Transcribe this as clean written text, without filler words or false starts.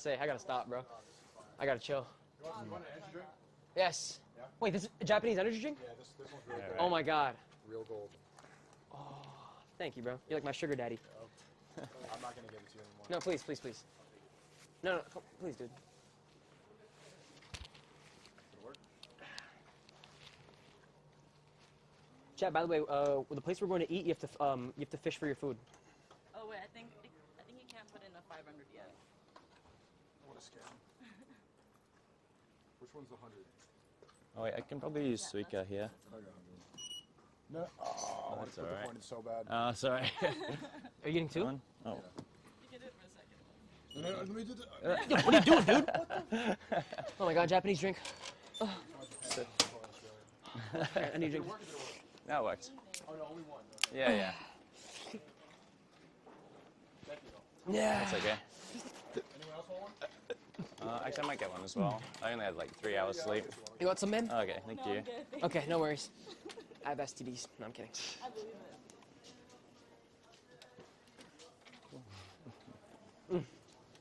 say, I gotta stop, bro. I gotta chill. You want an energy drink? Yes. Yeah. Wait, this is a Japanese energy drink? Yeah, this one's really good. Oh my god. Real gold. Oh, thank you, bro. You're like my sugar daddy. I'm not gonna give it to you anymore. No, please, please, please. No, no, come, please, dude. It'll work. Chat. By the way, the place we're going to eat, you have to fish for your food. Oh wait, I think you can't put in a 500 yet. What a scam. Which one's the 100? Oh wait, I can probably use zherka here. No. Oh, That's I alright. pointed so bad. Oh, sorry. Are you getting two? One? Oh. You can do it for a second. No, let me do Yo, what are you doing, dude? Oh my god, Japanese drink. Oh. I need a drink. That worked. Oh no, only one. Yeah, yeah. Yeah. That's okay. Anyone else want one? Actually, I might get one as well. I only had like 3 hours sleep. You want some, man? Okay, thank No, you. I'm good. Thank Okay, no worries. I have STDs. No, I'm kidding. I believe it.